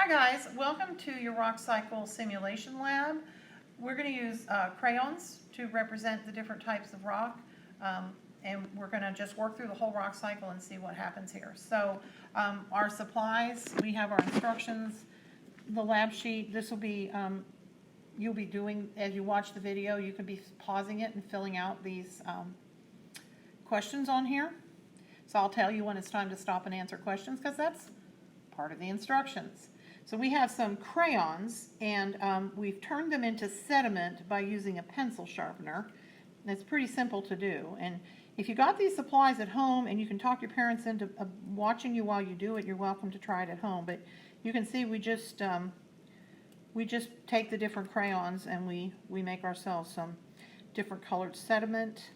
Hi guys, welcome to your rock cycle simulation lab. We're going to use crayons to represent the different types of rock, and we're going to just work through the whole rock cycle and see what happens here. So our supplies, we have our instructions, the lab sheet. This will be, you'll be doing, as you watch the video, you can be pausing it and filling out these questions on here. So I'll tell you when it's time to stop and answer questions, because that's part of the instructions. So we have some crayons, and we've turned them into sediment by using a pencil sharpener. And it's pretty simple to do. And if you got these supplies at home and you can talk your parents into watching you while you do it, you're welcome to try it at home. But you can see we just take the different crayons and we make ourselves some different colored sediment.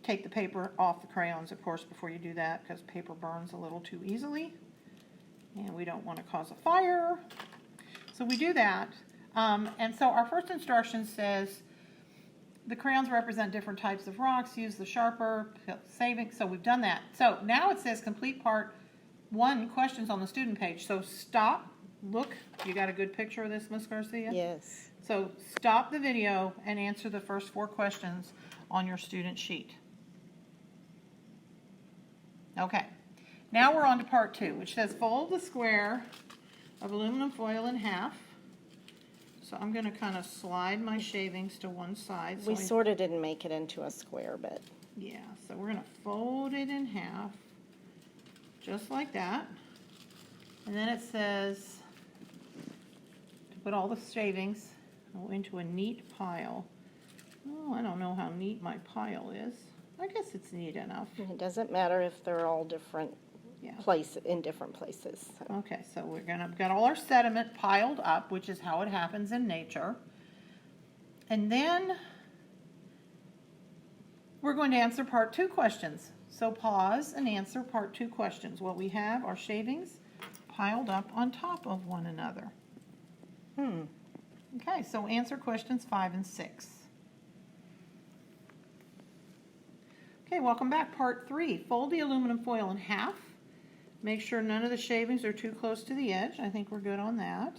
Take the paper off the crayons, of course, before you do that, because paper burns a little too easily. And we don't want to cause a fire. So we do that. And so our first instruction says the crayons represent different types of rocks. Use the sharper, saving. So we've done that. So now it says complete part 1 questions on the student page. So stop, look. You got a good picture of this, Miss Garcia? Yes. So stop the video and answer the first 4 questions on your student sheet. Okay. Now we're on to part 2, which says fold the square of aluminum foil in half. So I'm going to kind of slide my shavings to one side. We sort of didn't make it into a square, but... Yeah, so we're going to fold it in half, just like that. And then it says to put all the shavings into a neat pile. Oh, I don't know how neat my pile is. I guess it's neat enough. It doesn't matter if they're all different in different places. So. Okay, so we've got all our sediment piled up, which is how it happens in nature. And then we're going to answer part 2 questions. So pause and answer part 2 questions. What we have are shavings piled up on top of one another. Okay, so answer questions 5 and 6. Okay, welcome back. Part 3. Fold the aluminum foil in half. Make sure none of the shavings are too close to the edge. I think we're good on that.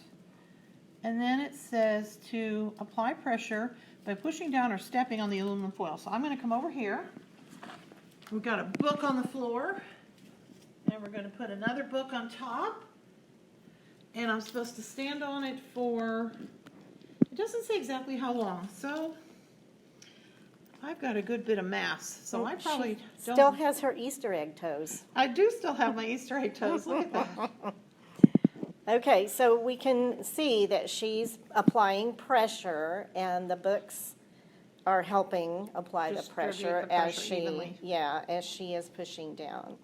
And then it says to apply pressure by pushing down or stepping on the aluminum foil. So I'm going to come over here. We've got a book on the floor. And we're going to put another book on top. And I'm supposed to stand on it for, it doesn't say exactly how long. So I've got a good bit of mass, so I probably don't. Still has her Easter egg toes. I do still have my Easter egg toes. Look at that. Okay, so we can see that she's applying pressure, and the books are helping apply the pressure as she is pushing down.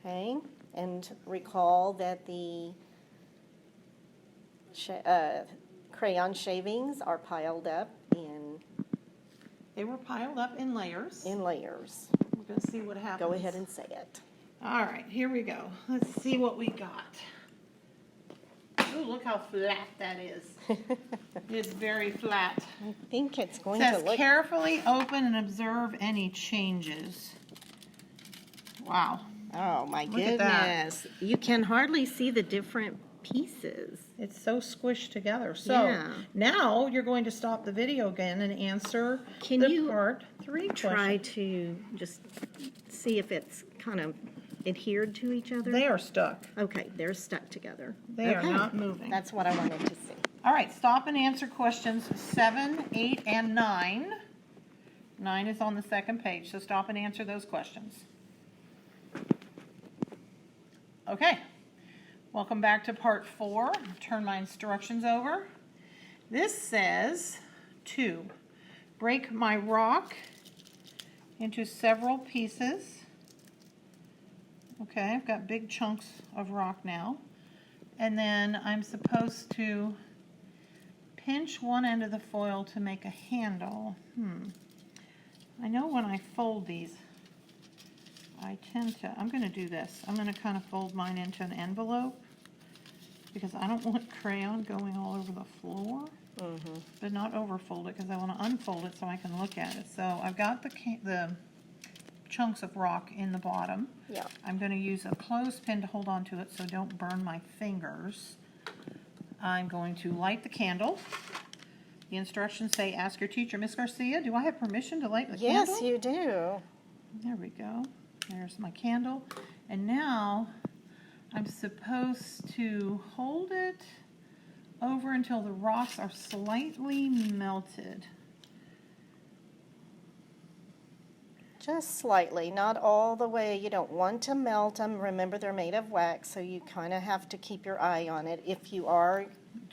Okay, and recall that the crayon shavings are piled up in. They were piled up in layers. In layers. We're going to see what happens. Go ahead and say it. All right, here we go. Let's see what we got. Oh, look how flat that is. It's very flat. I think it's going to look... It says carefully open and observe any changes. Wow. Oh, my goodness. You can hardly see the different pieces. It's so squished together. So now you're going to stop the video again and answer part 3 question. Try to just see if it's kind of adhered to each other? They are stuck. Okay, they're stuck together. They are not moving. That's what I wanted to see. All right, stop and answer questions 7, 8, and 9. 9 is on the second page, so stop and answer those questions. Okay. Welcome back to part 4. Turn my instructions over. This says to break my rock into several pieces. Okay, I've got big chunks of rock now. And then I'm supposed to pinch one end of the foil to make a handle. I know when I fold these, I'm going to do this. I'm going to kind of fold mine into an envelope because I don't want crayon going all over the floor, but not overfold it because I want to unfold it so I can look at it. So I've got the chunks of rock in the bottom. Yeah. I'm going to use a clothespin to hold on to it so don't burn my fingers. I'm going to light the candle. The instructions say, ask your teacher. Miss Garcia, do I have permission to light the candle? Yes, you do. There we go. There's my candle. And now I'm supposed to hold it over until the rocks are slightly melted. Just slightly, not all the way. You don't want to melt them. Remember, they're made of wax, so you kind of have to keep your eye on it. If you are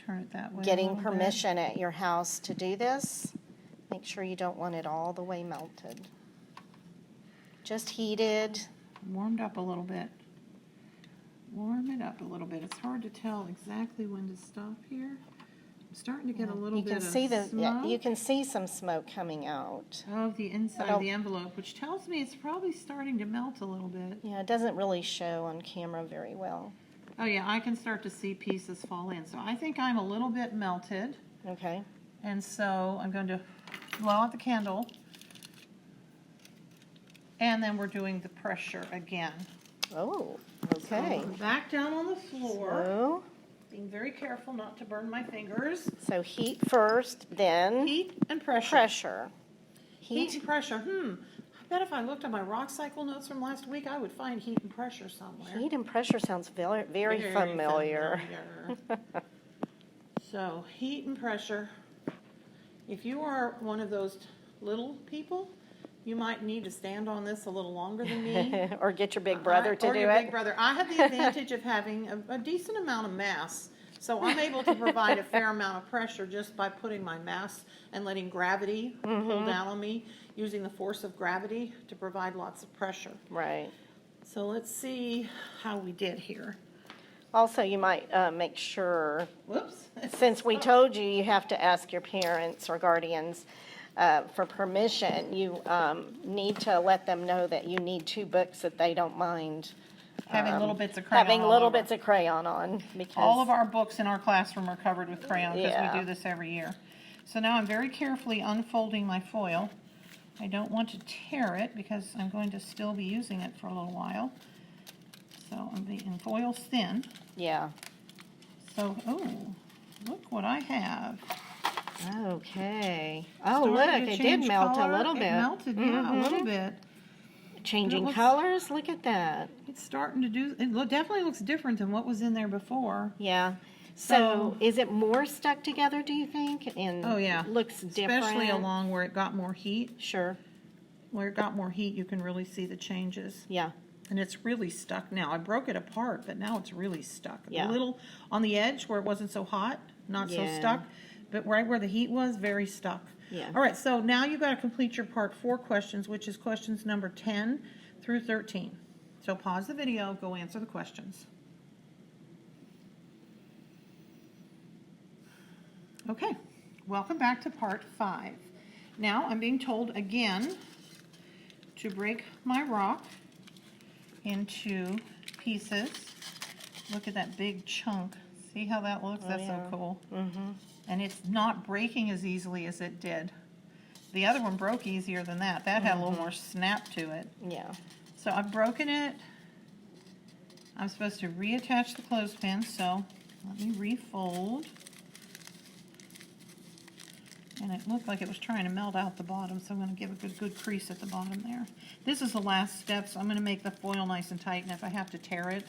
Turn it that way. getting permission at your house to do this, make sure you don't want it all the way melted. Just heated. Warmed up a little bit. Warm it up a little bit. It's hard to tell exactly when to stop here. I'm starting to get a little bit of smoke. You can see some smoke coming out. Of the inside of the envelope, which tells me it's probably starting to melt a little bit. Yeah, it doesn't really show on camera very well. Oh yeah, I can start to see pieces fall in. So I think I'm a little bit melted. Okay. And so I'm going to blow out the candle. And then we're doing the pressure again. Oh, okay. So back down on the floor. So, Being very careful not to burn my fingers. so heat first, then Heat and pressure. pressure. Heat and pressure. I bet if I looked at my rock cycle notes from last week, I would find heat and pressure somewhere. Heat and pressure sounds very, very familiar. So, heat and pressure. If you are one of those little people, you might need to stand on this a little longer than me. Or get your big brother to do it. Or your big brother. I have the advantage of having a decent amount of mass. So I'm able to provide a fair amount of pressure just by putting my mass and letting gravity pull down on me, using the force of gravity to provide lots of pressure. Right. So let's see how we did here. Also, you might make sure, Whoops. since we told you you have to ask your parents or guardians for permission, you need to let them know that you need 2 books that they don't mind Having little bits of crayon having all little over. bits of crayon on, because All of our books in our classroom are covered with crayon because Yeah. we do this every year. So now I'm very carefully unfolding my foil. I don't want to tear it because I'm going to still be using it for a little while. So and foil's thin. yeah. So, oh, look what I have. Okay. Oh, Starting look, to it did change melt color. a little bit. It melted, yeah, a little bit. Changing looks- colors. Look at that. It's starting to do, definitely looks different than what was in there before. Yeah. So- So, is it more stuck together, do you think? And Oh, yeah. looks different. Especially along where it got more heat. Sure. Where it got more heat, you can really see the changes. Yeah. And it's really stuck now. I broke it apart, but now it's really stuck. Yeah. A little on the edge where it wasn't so hot, not so Yeah. stuck, but right where the heat was, very stuck. Yeah. All right, so now you've got to complete your part 4 questions, which is questions number 10 through 13. So pause the video, go answer the questions. Okay, welcome back to part 5. Now I'm being told again to break my rock into pieces. Look at that big chunk. See how that looks? That's yeah. so cool. Mm-hmm. And it's not breaking as easily as it did. The other one broke easier than that. That had a little more snap to it. Yeah. So I've broken it. I'm supposed to reattach the clothespin, so let me refold. And it looked like it was trying to melt out the bottom, so I'm going to give a good crease at the bottom there. This is the last step, so I'm going to make the foil nice and tight, and if I have to tear it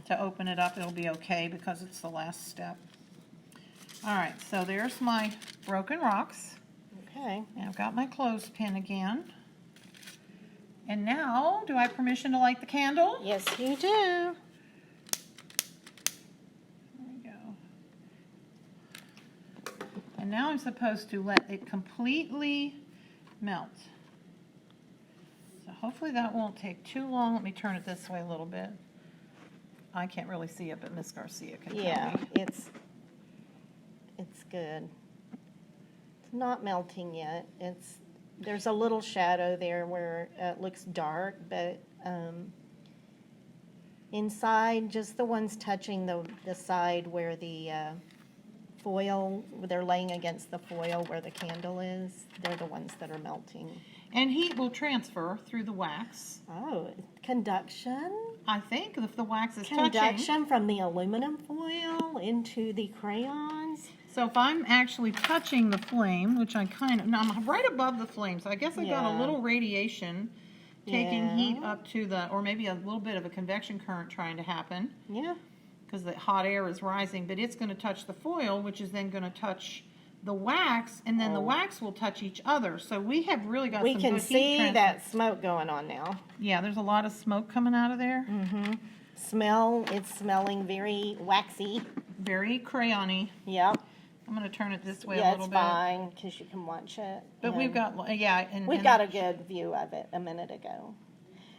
to open it up, it'll be okay because it's the last step. All right, so there's my broken rocks. Okay. And I've got my clothespin again. And now, do I have permission to light the candle? Yes, you do. There we go. And now I'm supposed to let it completely melt. So hopefully that won't take too long. Let me turn it this way a little bit. I can't really see it, but Miss Garcia can tell Yeah, me. it's good. It's not melting yet. There's a little shadow there where it looks dark, but inside, just the ones touching the side where the foil, they're laying against the foil where the candle is, they're the ones that are melting. And heat will transfer through the wax. Oh, conduction? I think if the wax is Conduction touching. from the aluminum foil into the crayons. So if I'm actually touching the flame, which I now I'm right above the flame, so I guess I got a little radiation taking heat up to or maybe a little bit of a convection current trying to happen. Yeah. Because the hot air is rising, but it's going to touch the foil, which is then going to touch the wax, and then the wax will touch each other. So we have really got We some can good see heat that smoke going on now. Yeah, there's a lot of smoke coming out of there. Smell, it's smelling very waxy. Very crayony. Yep. I'm going to turn it this way a Yeah, little it's bit. fine, because you can watch it. But we've got, and We've got a good view of it a minute ago.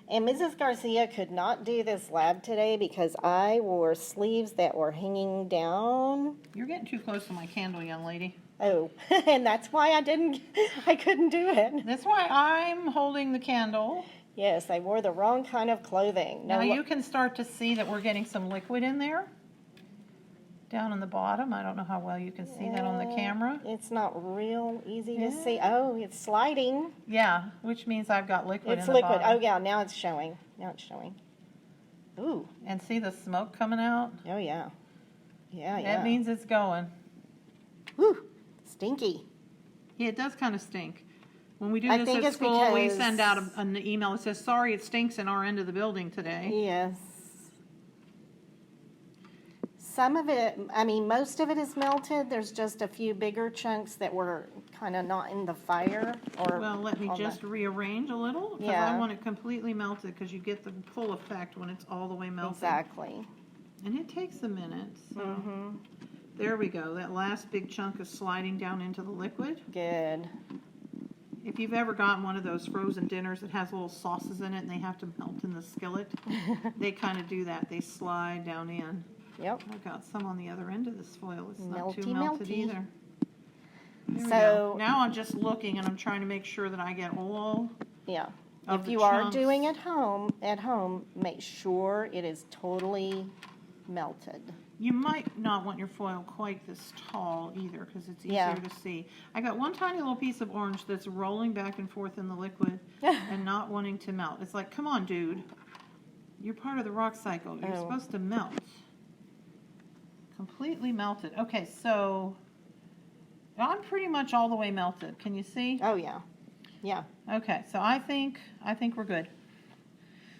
And Mrs. Garcia could not do this lab today because I wore sleeves that were hanging down. You're getting too close to my candle, young lady. Oh, and that's why I couldn't do it. That's why I'm holding the candle. Yes, I wore the wrong kind of clothing. Now you can start to see that we're getting some liquid in there. Down on the bottom. I don't know how well you can see that on the camera. It's not real easy to see. Oh, it's sliding. Yeah, which means I've got liquid It's in the liquid. bottom. Oh, yeah, now it's showing. Ooh. And see the smoke coming out? Oh, yeah. Yeah. That means it's going. Whew. Stinky. Yeah, it does kind of stink. When we do I this think at it's school, we because- send out an email that says, sorry, it stinks in our end of the building today. Yes. Some of it, most of it is melted. There's just a few bigger chunks that were kind of not in the fire. Well, let me just rearrange a little, because Yeah. I want it completely melted, because you get the full effect when it's all the way melted. Exactly. And it takes a minute, so. There we go. That last big chunk is sliding down into the liquid. Good. If you've ever gotten one of those frozen dinners that has little sauces in it and they have to melt in the skillet, they kind of do that. They slide down in. Yep. I've got some on the other end of this foil. It's not too Melty, melted melty. either. There we So- go. Now I'm just looking and I'm trying to make sure that I get all Yeah. of If the you are chunks. doing it at home, make sure it is totally melted. You might not want your foil quite this tall either, because it's easier Yeah. to see. I got one tiny little piece of orange that's rolling back and forth in the liquid and not wanting to melt. It's like, come on, dude. You're part of the rock cycle. You're supposed to melt. Completely melted. Okay, so I'm pretty much all the way melted. Can you see? Oh, yeah. Yeah. Okay, so I think we're good.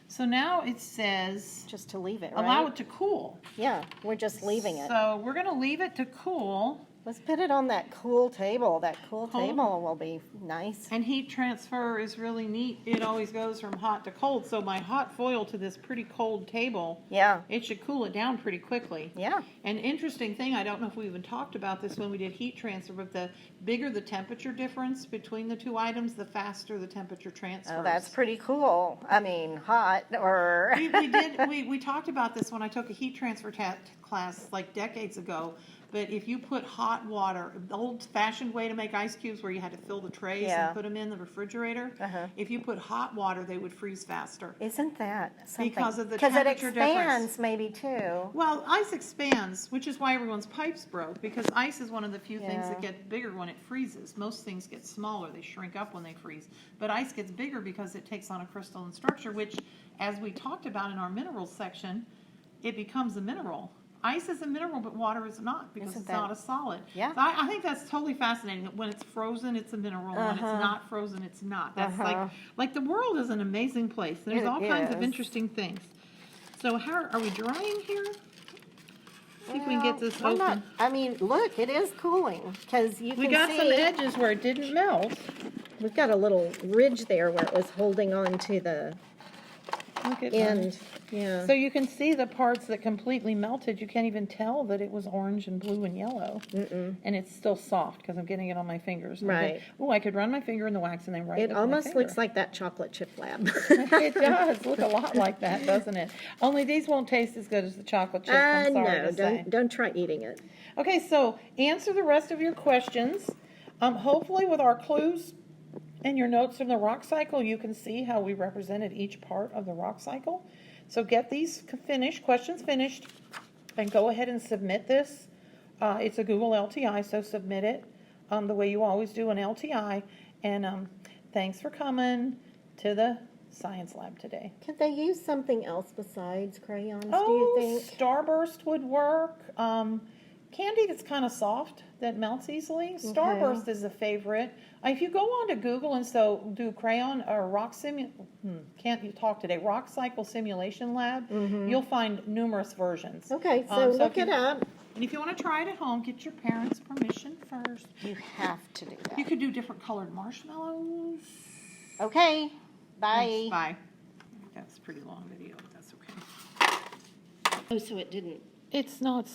So now it says Just to leave it, right? allow it to cool. Yeah, we're just leaving it. So we're going to leave it to cool. Let's put it on that cool table. That cool Cold. table will be nice. And heat transfer is really neat. It always goes from hot to cold. So my hot foil to this pretty cold table, Yeah. it should cool it down pretty quickly. Yeah. An interesting thing, I don't know if we even talked about this when we did heat transfer, but the bigger the temperature difference between the two items, the faster the temperature transfers. Oh, that's pretty cool. Hot or... we talked about this when I took a heat transfer class like decades ago. But if you put hot water, the old-fashioned way to make ice cubes where you had to fill the trays and put them in the refrigerator, if you put hot water, they would freeze faster. Isn't that something? Because of the Because it temperature expands difference. maybe too. Well, ice expands, which is why everyone's pipes broke, because ice is one of the few things that Yeah. get bigger when it freezes. Most things get smaller, they shrink up when they freeze. But ice gets bigger because it takes on a crystalline structure, which, as we talked about in our minerals section, it becomes a mineral. Ice is a mineral, but water is not, because Isn't it's that- not a solid. Yeah. So I think that's totally fascinating. When it's frozen, it's a mineral. When it's not frozen, it's not. That's like the world is an amazing place. There's It all kinds of is. interesting things. So how are we drying here? See if we can get this Well, open. Look, it is cooling because you We can got see some edges where it didn't melt. we've got a little ridge there where it was holding on to the Look at end. Yeah. So you can see the parts that completely melted. You can't even tell that it was orange and blue and yellow. And it's still soft because I'm getting it on my fingers. Right. Oh, I could run my finger in the wax and then write It with my almost finger. looks like that chocolate chip lab. It does look a lot like that, doesn't it? Only these won't taste as good as the chocolate chips. I'm sorry No, to say. don't try eating it. Okay, so answer the rest of your questions. Hopefully with our clues and your notes from the rock cycle, you can see how we represented each part of the rock cycle. So get these questions finished, and go ahead and submit this. It's a Google LTI, so submit it the way you always do an LTI. And thanks for coming to the science lab today. Could they use something else besides crayons, do you think? Starburst would work. Candy that's kind of soft, that melts easily. Starburst is a favorite. If you go on to Google and do crayon or rock can't you talk today? Rock cycle simulation lab. You'll find numerous versions. Okay, so look it up. And if you want to try it at home, get your parents' permission first. You have to do that. You could do different colored marshmallows. Okay, bye. Thanks, bye. That's a pretty long video, but that's okay. Oh, so it didn't. It's not.